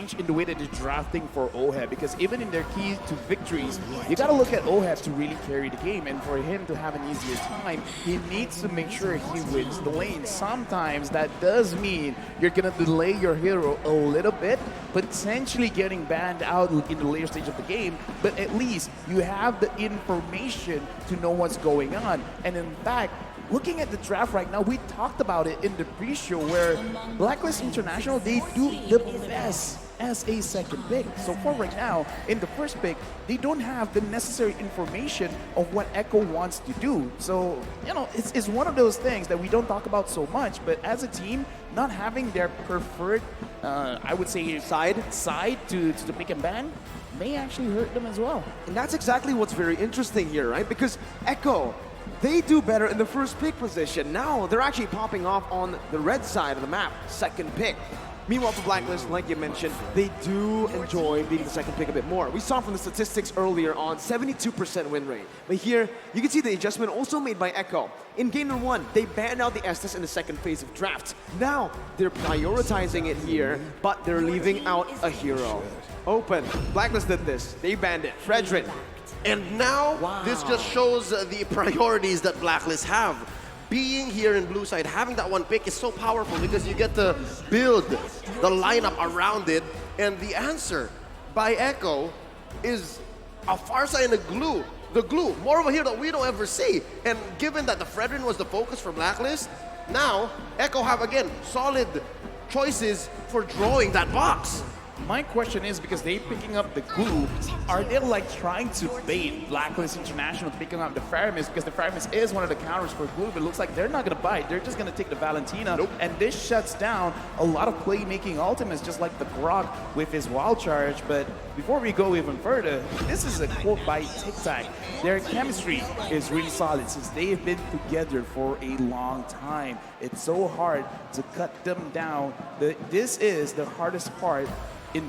change in the way that they're drafting for OHEB, because even in their key to victories, you got to look at OHEB to really carry the game, and for him to have an easier time, he needs to make sure he wins the lane. Sometimes that does mean you're going to delay your hero a little bit, potentially getting banned out in the later stage of the game, but at least you have the information to know what's going on. And in fact, looking at the draft right now, we talked about it in the pre-show where Blacklist International, they do the best as a second pick. So far right now, in the first pick, they don't have the necessary information of what Echo wants to do. So, you know, it's one of those things that we don't talk about so much, but as a team, not having their preferred, I would say, side to the pick and ban may actually hurt them as well. And that's exactly what's very interesting here, right? Because Echo, they do better in the first pick position. Now they're actually popping off on the red side of the map, second pick. Meanwhile, for Blacklist, like you mentioned, they do enjoy being the second pick a bit more. We saw from the statistics earlier on, 72% win rate. But here, you can see the adjustment also made by Echo. In game number 1, they banned out the Estes in the second phase of draft. Now, they're prioritizing it here, but they're leaving out a hero. Open. Blacklist did this. They banned it. Fredrin. And now, this just shows the priorities that Blacklist have. Being here in blue side, having that one pick is so powerful because you get to build the lineup around it. And the answer by Echo is a Farsa and a glue. The glue, more of a hero that we don't ever see. And given that the Fredrin was the focus for Blacklist, now Echo have, again, solid choices for drawing that box. My question is, because they're picking up the glue, are they like trying to bait Blacklist International picking up the Faramis? Because the Faramis is one of the counters for glue, but it looks like they're not going to bite. They're just going to take the Valentina. Nope. And this shuts down a lot of playmaking ultimates, just like the Grok with his wild charge. But before we go even further, this is a quote by Tic Tac. Their chemistry is really solid since they've been together for a long time. It's so hard to cut them down. This is the hardest part in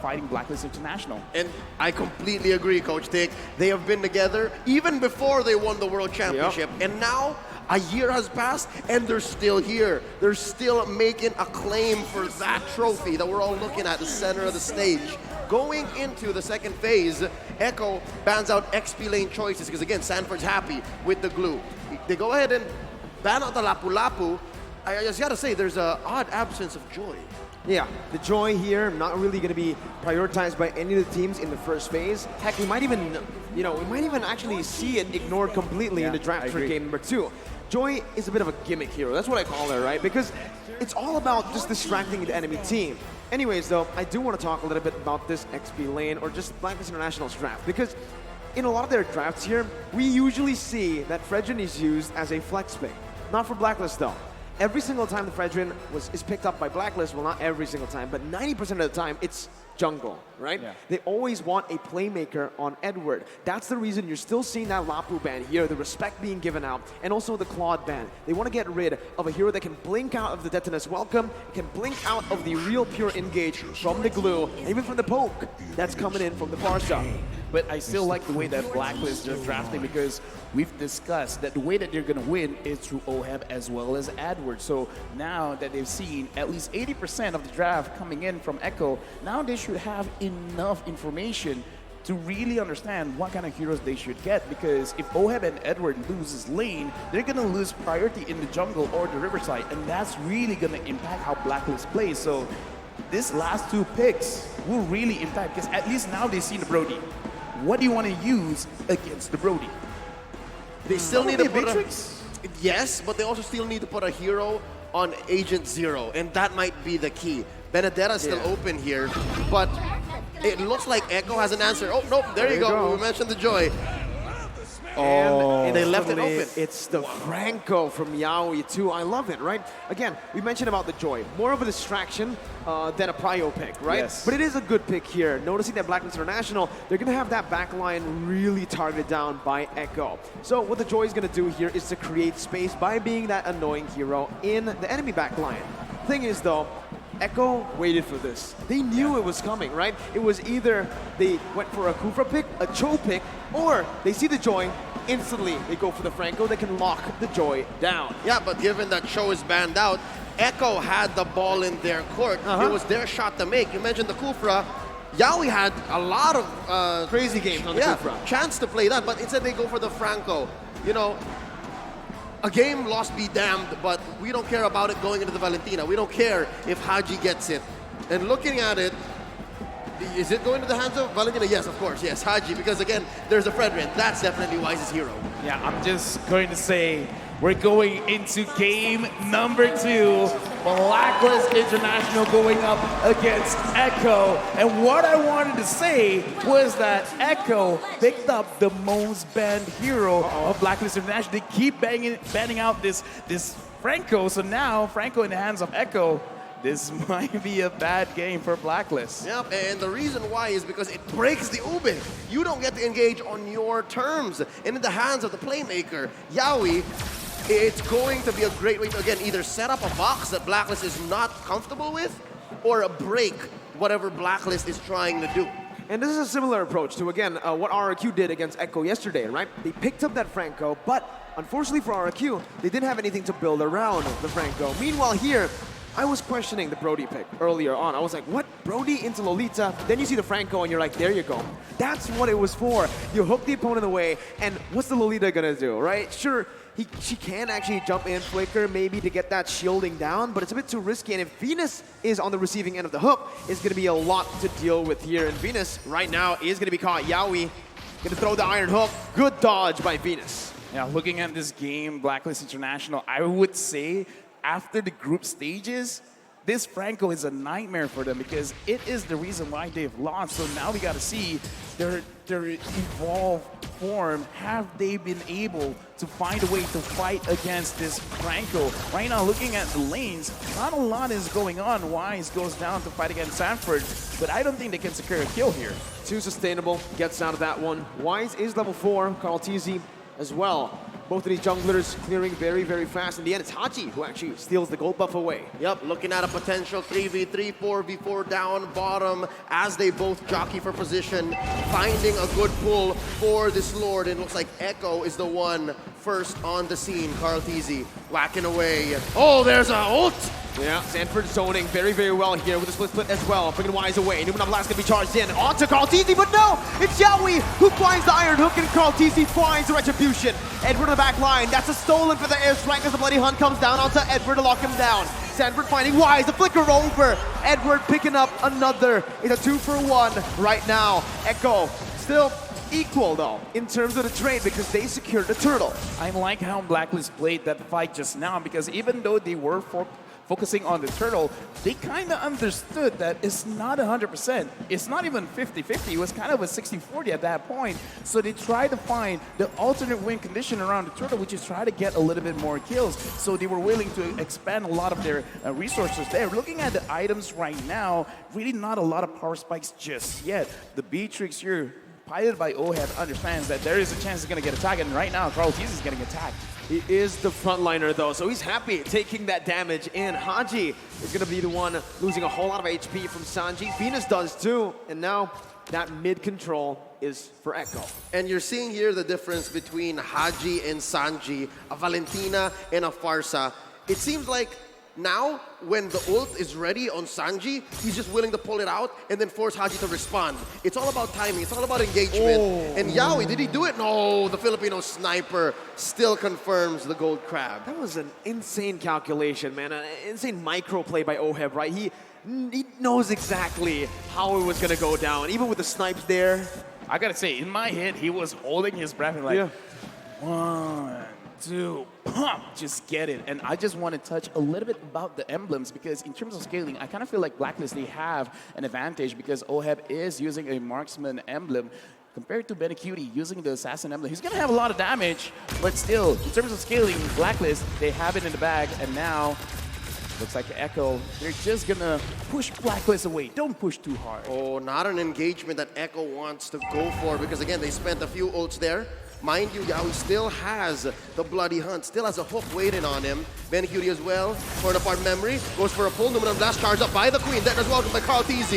fighting Blacklist International. And I completely agree, Coach Tick. They have been together even before they won the World Championship. Yep. And now a year has passed and they're still here. They're still making a claim for that trophy that we're all looking at, the center of the stage. Going into the second phase, Echo bans out XP lane choices because, again, Sanford's happy with the glue. They go ahead and ban out the Lapu Lapu. I just gotta say, there's an odd absence of joy. Yeah, the joy here not really going to be prioritized by any of the teams in the first phase. Heck, we might even, we might even actually see it ignored completely in the draft for game number 2. Joy is a bit of a gimmick hero. That's what I call her, right? Because it's all about just distracting the enemy team. Anyways, though, I do want to talk a little bit about this XP lane or just Blacklist International's draft, because in a lot of their drafts here, we usually see that Fredrin is used as a flex pick. Not for Blacklist, though. Every single time the Fredrin is picked up by Blacklist, well, not every single time, but 90% of the time, it's jungle, right? Yeah. They always want a playmaker on Edward. That's the reason you're still seeing that Lapu ban here, the respect being given out, and also the Claude ban. They want to get rid of a hero that can blink out of the Detonus Welcome, can blink out of the real pure engage from the glue, and even from the poke that's coming in from the Farsa. But I still like the way that Blacklist is drafting, because we've discussed that the way that they're going to win is through OHEB as well as AdWords. So now that they've seen at least 80% of the draft coming in from Echo, now they should have enough information to really understand what kind of heroes they should get, because if OHEB and Edward loses lane, they're going to lose priority in the jungle or the riverside, and that's really going to impact how Blacklist plays. So these last 2 picks will really impact, because at least now they've seen the Brody. What do you want to use against the Brody? They still need to put Matrix? Yes, but they also still need to put a hero on Agent Zero, and that might be the key. Benedetta's still open here, but it looks like Echo has an answer. Oh, nope, there you go. We mentioned the joy. And they left it open. It's the Franco from Yaoi too. I love it, right? Again, we mentioned about the joy. More of a distraction than a prio pick, right? Yes. But it is a good pick here. Noticing that Blacklist International, they're going to have that backline really targeted down by Echo. So what the joy is going to do here is to create space by being that annoying hero in the enemy backline. Thing is, though, Echo waited for this. They knew it was coming, right? It was either they went for a Kufra pick, a Cho pick, or they see the Joy, instantly they go for the Franco that can lock the Joy down. Yeah, but given that Cho is banned out, Echo had the ball in their court. It was their shot to make. You mentioned the Kufra. Yaoi had a lot of crazy games on the Kufra. Chance to play that, but instead they go for the Franco. You know, a game lost be damned, but we don't care about it going into the Valentina. We don't care if Haji gets it. And looking at it, is it going to the hands of Valentina? Yes, of course, yes, Haji, because again, there's a Fredrin. That's definitely Wise's hero. Yeah, I'm just going to say we're going into game number 2. Blacklist International going up against Echo. And what I wanted to say was that Echo picked up the most banned hero of Blacklist International. They keep banning out this Franco. So now Franco in the hands of Echo. This might be a bad game for Blacklist. Yep, and the reason why is because it breaks the Ube. You don't get to engage on your terms. And in the hands of the playmaker, Yaoi, it's going to be a great way to, again, either set up a box that Blacklist is not comfortable with, or break whatever Blacklist is trying to do. And this is a similar approach to, again, what RRQ did against Echo yesterday, right? They picked up that Franco, but unfortunately for RRQ, they didn't have anything to build around the Franco. Meanwhile here, I was questioning the Brody pick earlier on. I was like, what? Brody into Lolita? Then you see the Franco and you're like, there you go. That's what it was for. You hook the opponent away, and what's the Lolita gonna do, right? Sure, she can actually jump in, flicker, maybe to get that shielding down, but it's a bit too risky, and if Venus is on the receiving end of the hook, it's gonna be a lot to deal with here, and Venus right now is gonna be caught. Yaoi gonna throw the iron hook. Good dodge by Venus. Yeah, looking at this game, Blacklist International, I would say after the group stages, this Franco is a nightmare for them because it is the reason why they've lost. So now we got to see their evolved form. Have they been able to find a way to fight against this Franco? Right now, looking at the lanes, not a lot is going on. Wise goes down to fight against Sanford, but I don't think they can secure a kill here. Too sustainable, gets out of that one. Wise is level 4, Carl TZ as well. Both of these junglers clearing very, very fast. In the end, it's Haji who actually steals the gold buff away. Yep, looking at a potential 3v3, 4v4 down bottom as they both jockey for position, finding a good pull for this Lord. And it looks like Echo is the one first on the scene. Carl TZ whacking away. Oh, there's a ult! Yeah, Sanford zoning very, very well here with the split as well. Bringing Wise away. Numenov Blast gonna be charged in. On to Carl TZ, but no! It's Yaoi who finds the iron hook, and Carl TZ finds the retribution. Edward on the back line. That's a stolen for the airstrike as the Bloody Hunt comes down onto Edward to lock him down. Sanford finding Wise, the flicker over. Edward picking up another. It's a 2-for-1 right now. Echo still equal though in terms of the trade because they secured the turtle. I like how Blacklist played that fight just now because even though they were focusing on the turtle, they kind of understood that it's not 100%. It's not even 50-50. It was kind of a 60-40 at that point. So they tried to find the alternate win condition around the turtle, which is try to get a little bit more kills. So they were willing to expand a lot of their resources there. Looking at the items right now, really not a lot of power spikes just yet. The Beatrix here, piloted by OHEB, understands that there is a chance he's going to get attacked, and right now Carl TZ is getting attacked. He is the frontliner though, so he's happy taking that damage in. Haji is going to be the one losing a whole lot of HP from Sanji. Venus does too, and now that mid control is for Echo. And you're seeing here the difference between Haji and Sanji, a Valentina and a Farsa. It seems like now, when the ult is ready on Sanji, he's just willing to pull it out and then force Haji to respond. It's all about timing. It's all about engagement. Oh. And Yaoi, did he do it? No, the Filipino sniper still confirms the gold crab. That was an insane calculation, man. An insane micro play by OHEB, right? He knows exactly how it was going to go down. Even with the snipes there. I got to say, in my head, he was holding his breath and like, yeah. 1, 2, pump, just get it. And I just want to touch a little bit about the emblems because in terms of scaling, I kind of feel like Blacklist, they have an advantage because OHEB is using a marksman emblem compared to Benecutie using the assassin emblem. He's going to have a lot of damage, but still, in terms of scaling, Blacklist, they have it in the bag, and now looks like Echo, they're just going to push Blacklist away. Don't push too hard. Oh, not an engagement that Echo wants to go for because, again, they spent a few ults there. Mind you, Yawi still has the Bloody Hunt, still has a hook waiting on him. BLCK as well, torn apart memory, goes for a pull, Aluminum Blast charged up by the Queen. That is welcomed by Carl TZ.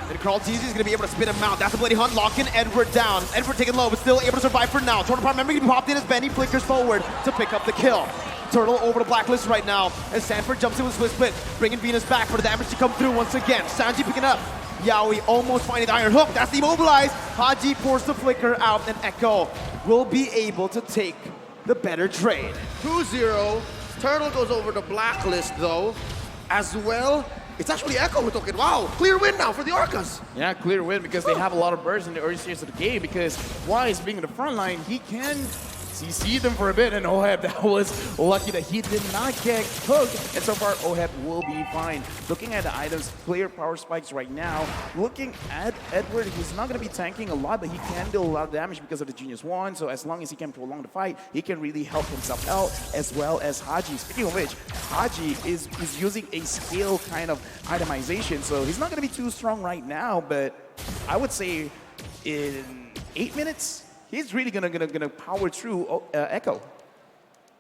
And Carl TZ is going to be able to spin him out. That's a Bloody Hunt, locking Edward down. Edward taking low, but still able to survive for now. Torn apart memory going to be popped in as Benny flickers forward to pick up the kill. Turtle over to Blacklist right now as Sanford jumps in with Swiss Split, bringing Venus back for the damage to come through once again. Sanji picking up. Yawi almost finding the Iron Hook. That's immobilized. Haji forced the flicker out, and Echo will be able to take the better trade. 2-0. Turtle goes over to Blacklist though, as well. It's actually Echo who took it. Wow, clear win now for the Orcas. Yeah, clear win because they have a lot of bursts in the early stages of the game because Wise being in the front line, he can CC them for a bit, and Oheb, that was lucky that he did not get hooked, and so far Oheb will be fine. Looking at the items, clear power spikes right now. Looking at Edward, he's not going to be tanking a lot, but he can do a lot of damage because of the Genius Wand, so as long as he can prolong the fight, he can really help himself out, as well as Haji. Speaking of which, Haji is using a scale kind of itemization, so he's not going to be too strong right now, but I would say in 8 minutes, he's really gonna power through Echo.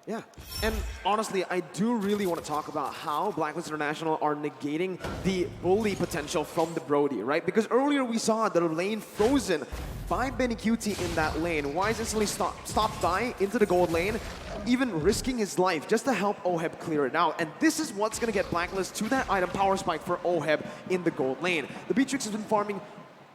Yeah, and honestly, I do really want to talk about how Blacklist International are negating the bully potential from the Brody, right? Because earlier we saw the lane frozen by BLCK in that lane. Wise instantly stopped by into the gold lane, even risking his life just to help Oheb clear it out. And this is what's going to get Blacklist to that item power spike for Oheb in the gold lane. The Beatrix has been farming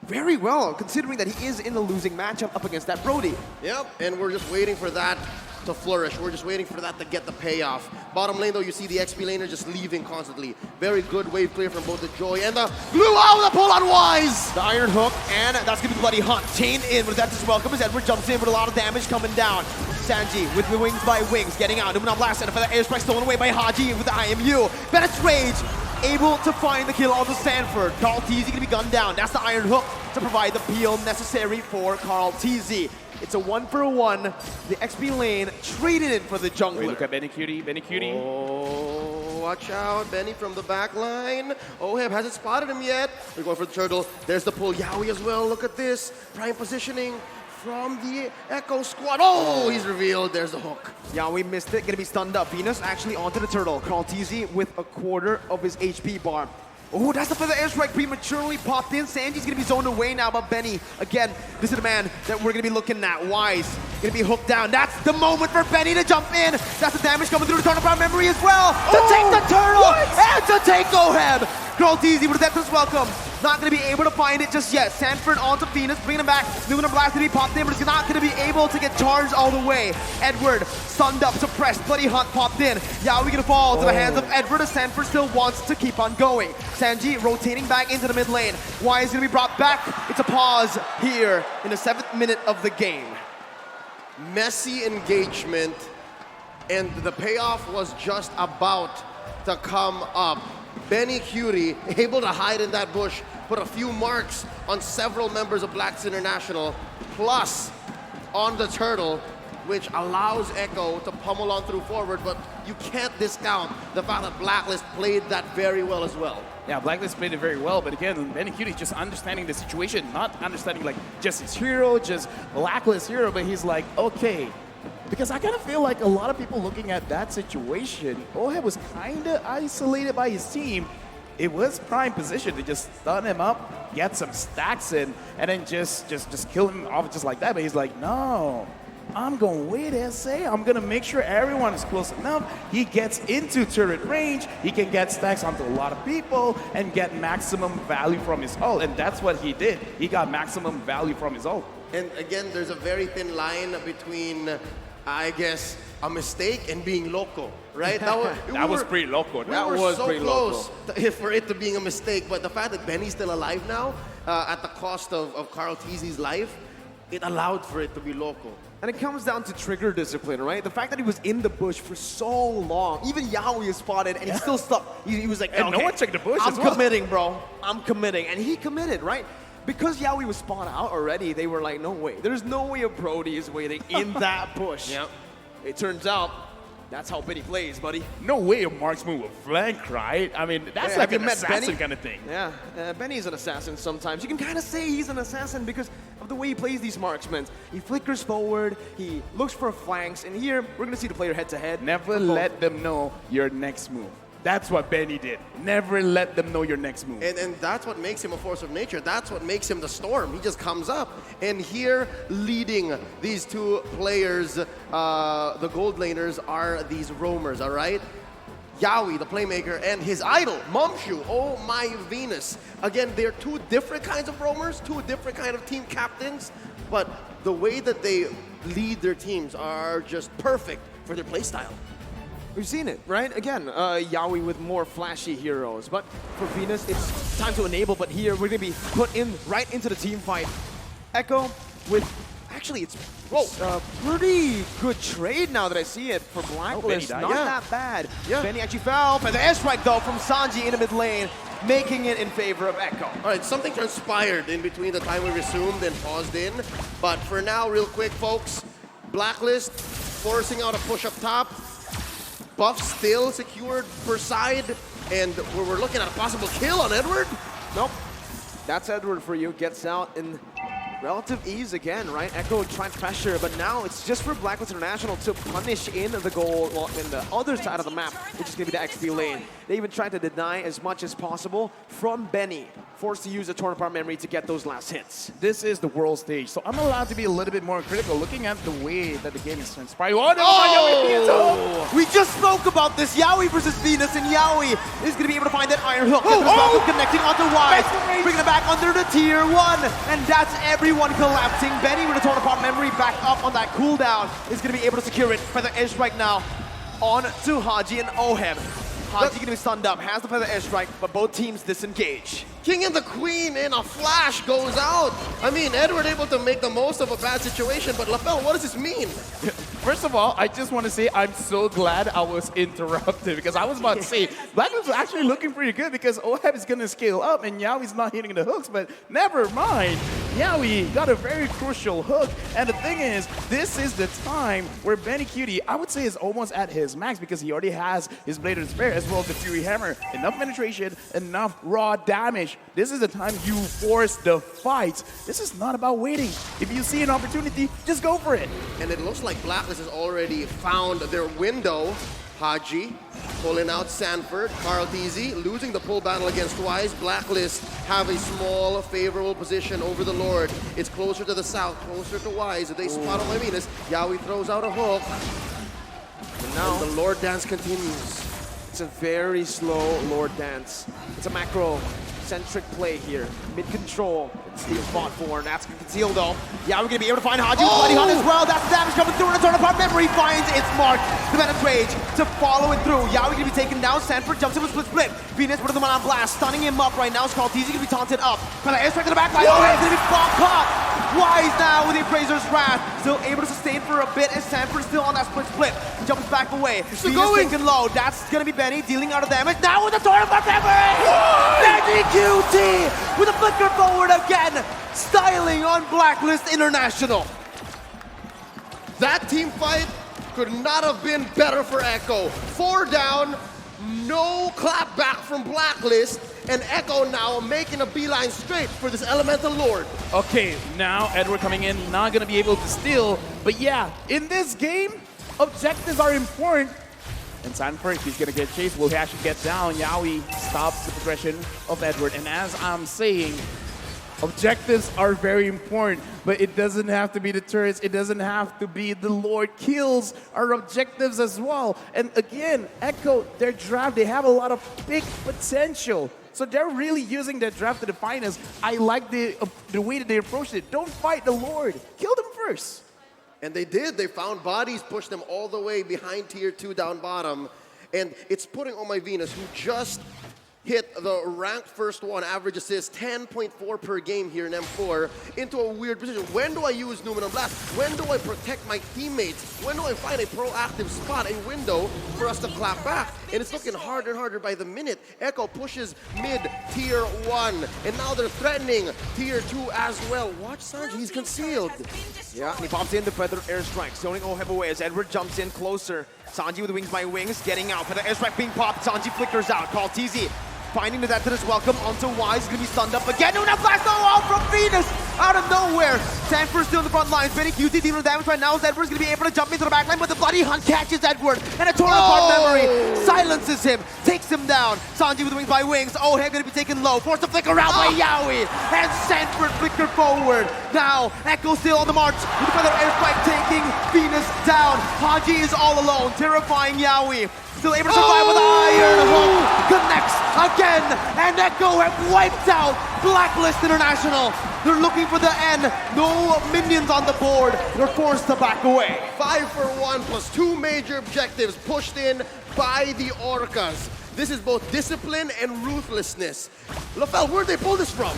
very well, considering that he is in the losing matchup up against that Brody. Yep, and we're just waiting for that to flourish. We're just waiting for that to get the payoff. Bottom lane, though, you see the XP laner just leaving constantly. Very good wave clear from both the Joy and the Blue. Oh, the pull on Wise! The Iron Hook, and that's going to be Bloody Hunt. Chain in, but that's just welcome as Edward jumps in with a lot of damage coming down. Sanji with the wings by wings, getting out. Aluminum Blast, and for the airstrike stolen away by Haji with the IMU. Bennett's Rage, able to find the kill on the Sanford. Carl TZ going to be gunned down. That's the Iron Hook to provide the peel necessary for Carl TZ. It's a 1-for-1. The XP lane traded in for the jungler. Wait, look at BLCK. Oh, watch out, Benny from the back line. Oheb hasn't spotted him yet. We're going for the turtle. There's the pull. Yawi as well. Look at this. Prime positioning from the Echo squad. Oh, he's revealed. There's the hook. Yawi missed it. Gonna be stunned up. Venus actually onto the turtle. Carl TZ with a quarter of his HP bar. Oh, that's the feather airstrike prematurely popped in. Sanji's gonna be zoned away now, but Benny, again, this is the man that we're gonna be looking at. Wise, gonna be hooked down. That's the moment for Benny to jump in. That's the damage coming through the turtle power memory as well. To take the turtle and to take Oheb. Carl TZ with a death welcome. Not gonna be able to find it just yet. Sanford onto Venus, bringing him back. Aluminum Blast gonna be popped in, but it's not gonna be able to get charged all the way. Edward, stunned up, suppressed. Bloody Hunt popped in. Yawi gonna fall to the hands of Edward as Sanford still wants to keep on going. Sanji rotating back into the mid lane. Wise gonna be brought back. It's a pause here in the 7th minute of the game. Messy engagement, and the payoff was just about to come up. BLCK able to hide in that bush, put a few marks on several members of Blacks International, plus on the turtle, which allows Echo to pummel on through forward, but you can't discount the fact that Blacklist played that very well as well. Yeah, Blacklist played it very well, but again, BLCK just understanding the situation, not understanding like just his hero, just Blacklist hero, but he's like, okay. Because I kind of feel like a lot of people looking at that situation, Oheb was kind of isolated by his team. It was prime position to just stun him up, get some stacks in, and then just kill him off just like that. But he's like, no, I'm going to wait, SA. I'm going to make sure everyone is close enough. He gets into turret range. He can get stacks onto a lot of people and get maximum value from his ult. And that's what he did. He got maximum value from his ult. And again, there's a very thin line between, I guess, a mistake and being loco, right? That was pretty loco. That was so close for it to being a mistake, but the fact that Benny's still alive now, at the cost of Carl TZ's life, it allowed for it to be loco. And it comes down to trigger discipline, right? The fact that he was in the bush for so long, even Yaoi is spotted, and he still stuck. He was like, and okay, no one checked the bush I'm as well. committing, bro. I'm committing. And he committed, right? Because Yaoi was spawned out already, they were like, no way. There's no way a Brody is waiting in that bush. Yep. It turns out That's how Benny plays, buddy. No way a marksman will flank, right? I mean, that's like have you an met assassin Benny? kind of thing. Yeah, Benny's an assassin sometimes. You can kind of say he's an assassin because of the way he plays these marksmen. He flickers forward, he looks for flanks, and here we're going to see the player head-to-head. Never let them know your next move. That's what Benny did. Never let them know your next move. And that's what makes him a force of nature. That's what makes him the storm. He just comes up. And here, leading these two players, the gold laners, are these roamers, all right? Yawi, the playmaker, and his idol, Momshu. Oh my Venus. Again, they're two different kinds of roamers, two different kind of team captains, but the way that they lead their teams are just perfect for their playstyle. We've seen it, right? Again, Yawi with more flashy heroes. But for Venus, it's time to enable. But here, we're going to be put in right into the team fight. Echo with... Actually, it's a pretty good trade now that I see it for Blacklist. Benny Not died. that bad. Yeah. Benny actually fell. But the airstrike, though, from Sanji in the mid lane, making it in favor of Echo. All right, something transpired in between the time we resumed and paused in. But for now, real quick, folks, Blacklist forcing out a push up top. Buff still secured per side, and we're looking at a possible kill on Edward. Nope. That's Edward for you. Gets out in relative ease again, right? Echo trying pressure, but now it's just for Blacklist International to punish in the goal, well, in the other side of the map, which is going to be the XP lane. They even tried to deny as much as possible from Benny, forced to use a torn apart memory to get those last hits. This is the world stage, so I'm allowed to be a little bit more critical looking at the way that the game is transpiring. Oh, no! We just spoke about this, Yawi versus Venus, and Yawi is going to be able to find that iron hook. Connecting onto Wise, bringing it back under the tier 1, and that's everyone collapsing. Benny with a torn apart memory back up on that cooldown is going to be able to secure it. Feather airstrike now on to Haji and Ohem. Haji going to be stunned up, has the feather airstrike, but both teams disengage. King and the Queen in a flash goes out. I mean, Edward able to make the most of a bad situation, but LaFell, what does this mean? First of all, I just want to say I'm so glad I was interrupted because I was about to say Blacklist was actually looking pretty good because Oheb is going to scale up and Yawi's not hitting the hooks, but never mind. Yawi got a very crucial hook, and the thing is, this is the time where Benny Cutie, I would say, is almost at his max because he already has his Blade of Despair as well as the Fury Hammer. Enough penetration, enough raw damage. This is the time you force the fights. This is not about waiting. If you see an opportunity, just go for it. And it looks like Blacklist has already found their window. Haji pulling out Sanford, Carl Teasy losing the pull battle against Wise. Blacklist have a small favorable position over the Lord. It's closer to the south, closer to Wise. They spot on Venus. Yawi throws out a hook. And now the Lord dance continues. it's a very slow Lord dance. It's a macro-centric play here. Mid-control, Steel spot for, and that's going to conceal though. Yeah, we're going to be able to find Haji with Bloody Hunt as well. That's the damage coming through, and a turn apart memory finds its mark. The Venom Rage to follow it through. Yeah, we're going to be taken down. Sanford jumps in with split. Venus with the man on blast, stunning him up right now. Scarl Teasy going to be taunted up. Kind of airstrike to the back line. Oh, it's going to be bomb caught. Wise now with the Appraiser's Wrath. Still able to sustain for a bit as Sanford is still on that split. He jumps back away. Venus thinking low. That's going to be Benny dealing out of damage. Now with the turn apart memory. Benny QT with a flicker forward again. Styling on Blacklist International. That team fight could not have been better for Echo. 4 down, no clap back from Blacklist, and Echo now making a beeline straight for this Elemental Lord. Okay, now Edward coming in, not going to be able to steal. But yeah, in this game, objectives are important. And Sanford, he's going to get chased. Will he actually get down? Yawi stops the progression of Edward. And as I'm saying, objectives are very important, but it doesn't have to be the turrets. It doesn't have to be the Lord kills our objectives as well. And again, Echo, their draft, they have a lot of big potential. So they're really using their draft to the finest. I like the way that they approached it. Don't fight the Lord. Kill them first. And they did. They found bodies, pushed them all the way behind tier 2 down bottom. And it's putting on my Venus, who just hit the ranked first one, average assist, 10.4 per game here in M4, into a weird position. When do I use Numenor Blast? When do I protect my teammates? When do I find a proactive spot, a window for us to clap back? And it's looking harder and harder by the minute. Echo pushes mid tier 1, and now they're threatening tier 2 as well. Watch Sanji, he's concealed. Yeah, and he pops in the feather airstrike, zoning Oheb away as Edward jumps in closer. Sanji with wings by wings, getting out. For the airstrike being popped, Sanji flickers out. Call TZ. Finding the death to this welcome onto Wise, he's gonna be stunned up again. Una blast out from Venus out of nowhere. Sanford still in the front lines. Very QT dealing damage right now. Edward's gonna be able to jump into the back line, but the bloody hunt catches Edward. And a torn apart memory silences him, takes him down. Sanji with wings by wings. Oh, he's gonna be taken low. Forced to flicker out by Yaoi. And Sanford flicker forward. Now, Echo still on the march. With another airstrike taking Venus down. Haji is all alone, terrifying Yaoi. Still able to survive with the iron hook. Connects again, and Echo have wiped out Blacklist International. They're looking for the end. No minions on the board. They're forced to back away. 5 for 1 plus 2 major objectives pushed in by the Orcas. This is both discipline and ruthlessness. Lafel, where'd they pull this from?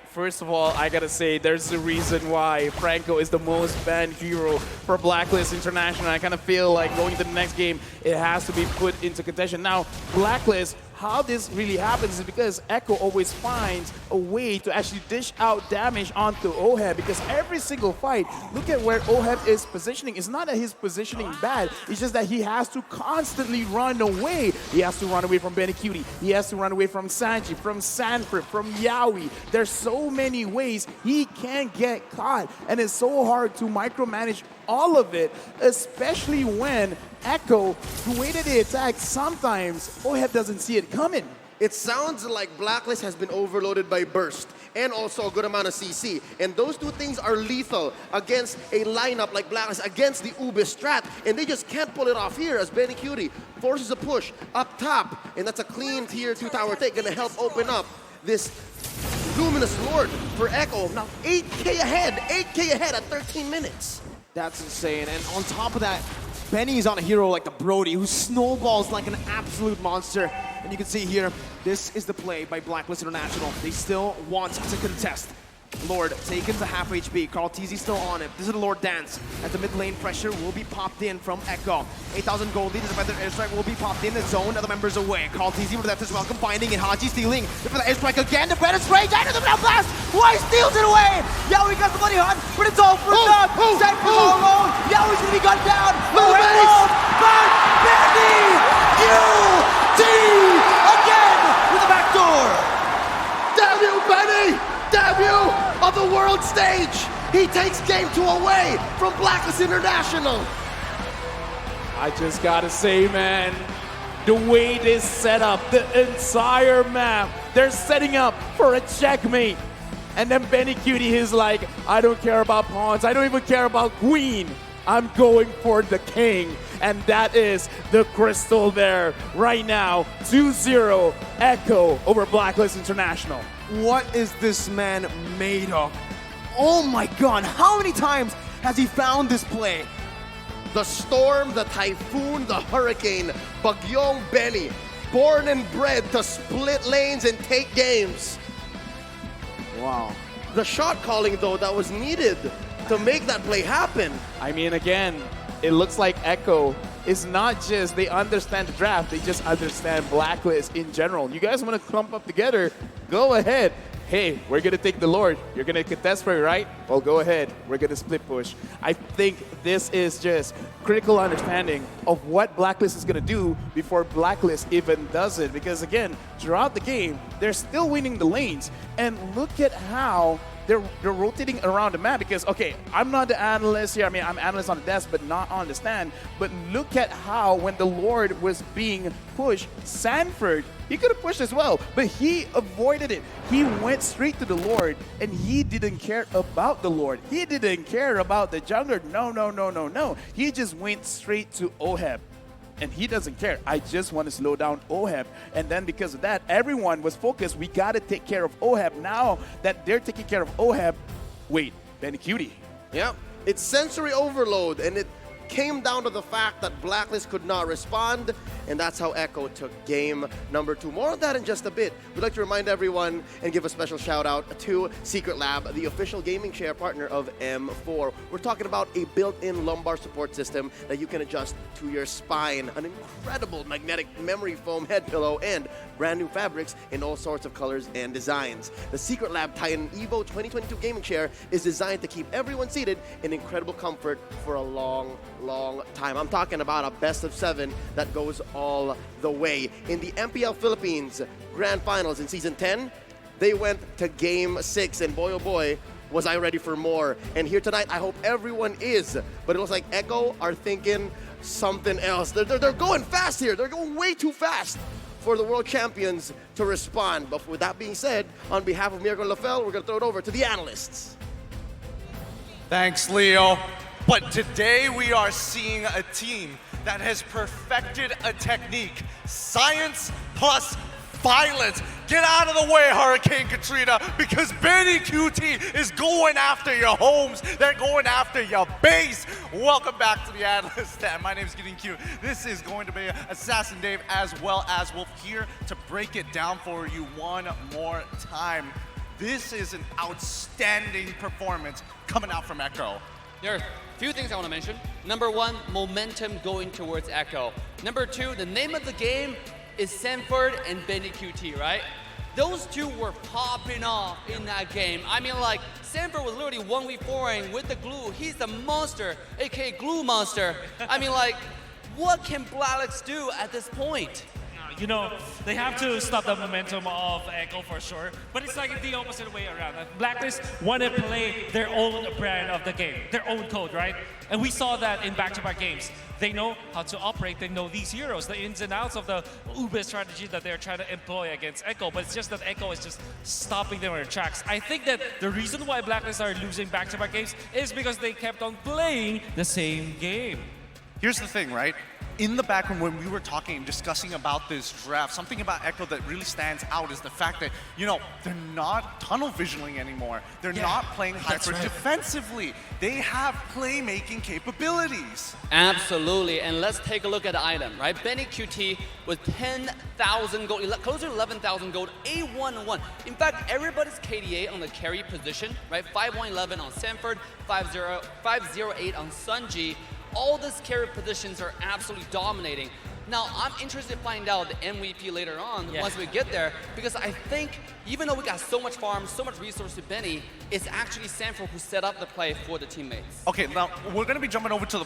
First of all, I gotta say, there's a reason why Franco is the most banned hero for Blacklist International. I kind of feel like going to the next game, it has to be put into contention. Now, Blacklist, how this really happens is because Echo always finds a way to actually dish out damage onto OHEB, because every single fight, look at where OHEB is positioning. It's not that his positioning bad, it's just that he has to constantly run away. He has to run away from Benny Cutie. He has to run away from Sanji, from Sanford, from Yaoi. There's so many ways he can get caught, and it's so hard to micromanage all of it, especially when Echo, the way that they attack, sometimes OHEB doesn't see it coming. It sounds like Blacklist has been overloaded by Burst and also a good amount of CC. And those two things are lethal against a lineup like Blacklist, against the Ube strat. And they just can't pull it off here as Benny Cutie forces a push up top. And that's a clean tier 2 tower take, gonna help open up this Luminous Lord for Echo. Now 8K ahead, 8K ahead at 13 minutes. That's insane. And on top of that, Benny is on a hero like the Brody, who snowballs like an absolute monster. And you can see here, this is the play by Blacklist International. They still want to contest. Lord taken to half HP. Carl TZ still on it. This is the Lord dance. As the mid lane pressure will be popped in from Echo. 8,000 gold lead. The defender airstrike will be popped in. The zone of the members away. Carl TZ with that is welcome. Finding it. Haji stealing. For the airstrike again. The Brandon spray. Down to the ground blast. Why steals it away? Yaoi got the bloody hunt, but it's all for naught. Sanford all alone. Yaoi's gonna be gunned down. But Benny UT again with the back door. Damn you, Benny! Debut of the world stage! He takes game 2 away from Blacklist International. I just gotta say, man, the way this set up, the entire map, they're setting up for a checkmate. And then Benny Cutie is like, I don't care about pawns, I don't even care about queen. I'm going for the king. And that is the crystal there right now. 2-0 Echo over Blacklist International. What is this man made of? Oh my god, how many times has he found this play? The storm, the typhoon, the hurricane, Bagyong Benny, born and bred to split lanes and take games. Wow. The shot calling, though, that was needed to make that play happen. I mean, again, it looks like Echo is not just they understand the draft, they just understand Blacklist in general. You guys want to clump up together, go ahead. Hey, we're going to take the Lord. You're going to contest for it, right? Well, go ahead. We're going to split push. I think this is just critical understanding of what Blacklist is going to do before Blacklist even does it. Because, again, throughout the game, they're still winning the lanes. And look at how they're rotating around the map because, okay, I'm not the analyst here. I mean, I'm analyst on the desk, but not on the stand. But look at how when the Lord was being pushed, Sanford, he could have pushed as well, but he avoided it. He went straight to the Lord, and he didn't care about the Lord. He didn't care about the jungler. No, no, no, no, no. He just went straight to OHEB. And he doesn't care. I just want to slow down OHEB. And then because of that, everyone was focused. We got to take care of OHEB. Now that they're taking care of OHEB, wait, Benny Cutie. Yep. It's sensory overload, and it came down to the fact that Blacklist could not respond, and that's how Echo took game number 2. More on that in just a bit. We'd like to remind everyone and give a special shout out to Secret Lab, the official gaming chair partner of M4. We're talking about a built-in lumbar support system that you can adjust to your spine, an incredible magnetic memory foam head pillow, and brand new fabrics in all sorts of colors and designs. The Secret Lab Titan Evo 2022 gaming chair is designed to keep everyone seated in incredible comfort for a long, long time. I'm talking about a best of 7 that goes all the way. In the MPL Philippines Grand Finals in Season 10, they went to Game 6, and boy, oh boy, was I ready for more. And here tonight, I hope everyone is. But it looks like Echo are thinking something else. They're going fast here. They're going way too fast for the world champions to respond. But with that being said, on behalf of Miracle Lafel, we're going to throw it over to the analysts. Thanks, Leo. But today we are seeing a team that has perfected a technique. Science plus violence. Get out of the way, Hurricane Katrina, because Benny QT is going after your homes. They're going after your base. Welcome back to the Analyst Stand. My name is Getting Cute. This is going to be Assassin Dave as well as Wolf here to break it down for you one more time. This is an outstanding performance coming out from Echo. There are a few things I want to mention. Number 1, momentum going towards Echo. Number 2, the name of the game is Sanford and Benny QT, right? Those two were popping off in that game. I mean, like, Sanford was literally 1v4ing with the glue. He's the monster, aka glue monster. I mean, like, what can BLCK do at this point? You know, they have to stop the momentum of Echo for sure, but it's like the opposite way around. BLCK want to play their own brand of the game, their own code, right? And we saw that in back-to-back games. They know how to operate, they know these heroes, the ins and outs of the Ube strategy that they're trying to employ against Echo, but it's just that Echo is just stopping them in their tracks. I think that the reason why BLCK are losing back-to-back games is because they kept on playing the same game. Here's the thing, right? In the background, when we were talking and discussing about this draft, something about Echo that really stands out is the fact that, you know, they're not tunnel visioning anymore. They're not playing hyper defensively. They have playmaking capabilities. Absolutely, and let's take a look at the item, right? Benny QT with 10,000 gold, closer to 11,000 gold, A1-1. In fact, everybody's KDA on the carry position, right? 5-1-11 on Sanford, 5-0-8 on Sunji. All these carry positions are absolutely dominating. Now, I'm interested to find out the MVP later on once we get there, because I think even though we got so much farm, so much resource to Benny, it's actually Sanford who set up the play for the teammates. Okay, now we're going to be jumping over to the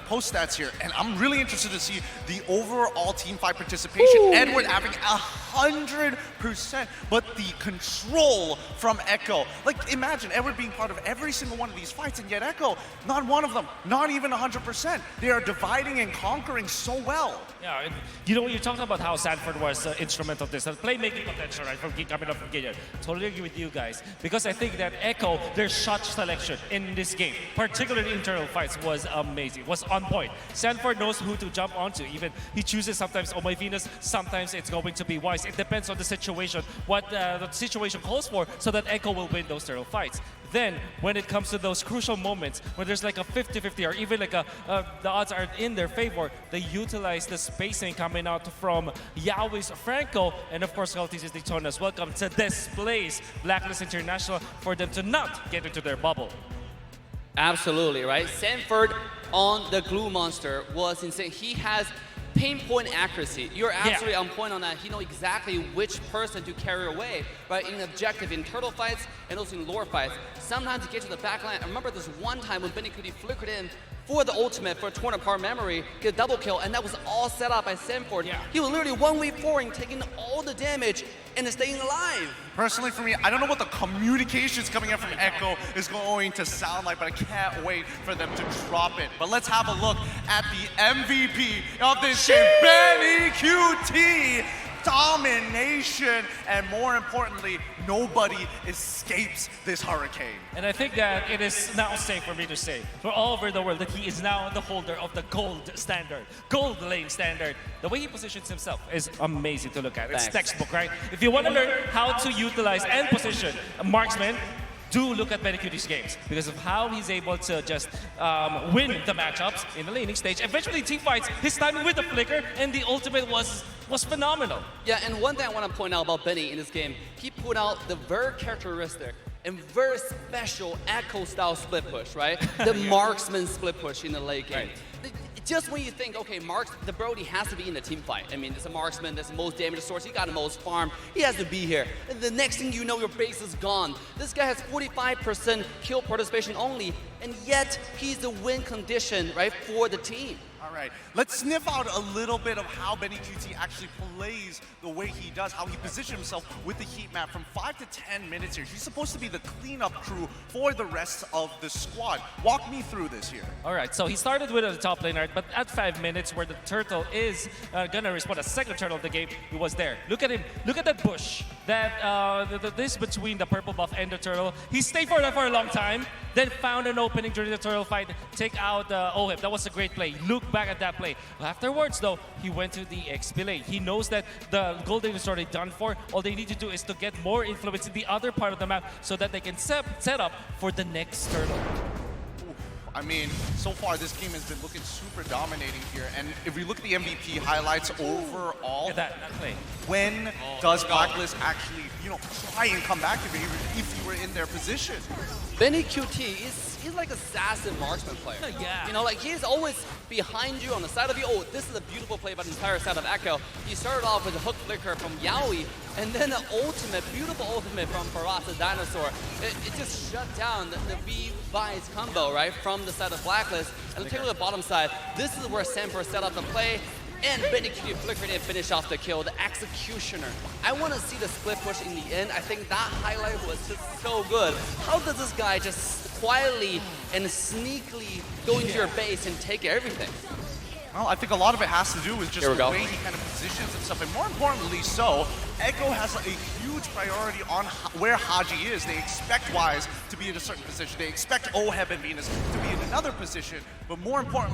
post stats here, and I'm really interested to see the overall team fight participation. Ooh. Edward averaging 100%, but the control from Echo. Like, imagine Edward being part of every single one of these fights, and yet Echo, not one of them, not even 100%. They are dividing and conquering so well. Yeah, and you know, you're talking about how Sanford was instrumental of this, the playmaking potential, right, from coming up from Gideon. Totally agree with you guys, because I think that Echo, their shot selection in this game, particularly internal fights, was amazing, was on point. Sanford knows who to jump onto. Even he chooses sometimes Oh My Venus, sometimes it's going to be Wise. It depends on the situation, what the situation calls for, so that Echo will win those turtle fights. Then, when it comes to those crucial moments, where there's like a 50-50 or even like the odds are in their favor, they utilize the spacing coming out from Yahweh's Franco, and of course, Galti's Daytona's welcome to displace BLCK International for them to not get into their bubble. Absolutely, right? Sanford on the glue monster was insane. He has pinpoint accuracy. You're absolutely on point on that. He knows exactly which person to carry away, right? In objective, in turtle fights, and also in lore fights. Sometimes to get to the backline. I remember this one time when Benny QT flickered in for the ultimate for 200 par memory, get a double kill, and that was all set up by Sanford. Yeah. He was literally 1v4ing, taking all the damage and staying alive. Personally, for me, I don't know what the communications coming in from Echo is going to sound like, but I can't wait for them to drop it. But let's have a look at the MVP of this game, Benny QT. Domination, and more importantly, nobody escapes this hurricane. And I think that it is now safe for me to say, for all over the world, that he is now the holder of the gold standard, gold lane standard. The way he positions himself is amazing to look at. It's textbook, right? If you want to learn how to utilize and position a marksman do look at BLCK's games because of how he's able to just win the matchups in the laning stage. Eventually, team fights, his timing with the flicker and the ultimate was phenomenal. Yeah, and one thing I want to point out about Benny in this game, he put out the very characteristic and very special Echo-style split push, right? The marksman split push in the late game. Just when you think, okay, the Brody has to be in the team fight. I mean, it's a marksman, that's the most damage source, he got the most farm, he has to be here. And the next thing you know, your base is gone. This guy has 45% kill participation only, and yet he's the win condition, right, for the team. All right, let's sniff out a little bit of how BLCK actually plays the way he does, how he positions himself with the heat map from 5 to 10 minutes here. He's supposed to be the cleanup crew for the rest of the squad. Walk me through this here. All right, so he started with a top laner, but at 5 minutes where the turtle is gonna respond, a second turtle of the game, he was there. Look at him, look at that bush, this between the purple buff and the turtle. He stayed for that for a long time, then found an opening during the turtle fight, take out OHIP. That was a great play. Look back at that play. Afterwards, though, he went to the XP lane. He knows that the gold lane is already done for. All they need to do is to get more influence in the other part of the map so that they can set up for the next turtle. I mean, so far this game has been looking super dominating here, and if we look at the MVP highlights overall, Look at that play. when does Blacklist actually, try and come back if you were in their position? Benny QT, he's like assassin marksman player. Yeah. You know, like he's always behind you on the side of you. Oh, this is a beautiful play by the entire side of Echo. He started off with a hook flicker from Yaoi, and then an ultimate, beautiful ultimate from Faraz the Dinosaur. It just shut down the V-Vice combo, right, from the side of Blacklist. And take a look at the bottom side. This is where Samper set up the play. And Benny QT flickered and finished off the kill, the executioner. I want to see the split push in the end. I think that highlight was just so good. How does this guy just quietly and sneakily go into your base and take everything? Well, I think a lot of it has to do with just the way he kind of positions himself, and more importantly so, Echo has a huge priority on where Haji is. They expect Wise to be in a certain position. They expect OHEB and Venus to be in another position, but more importantly,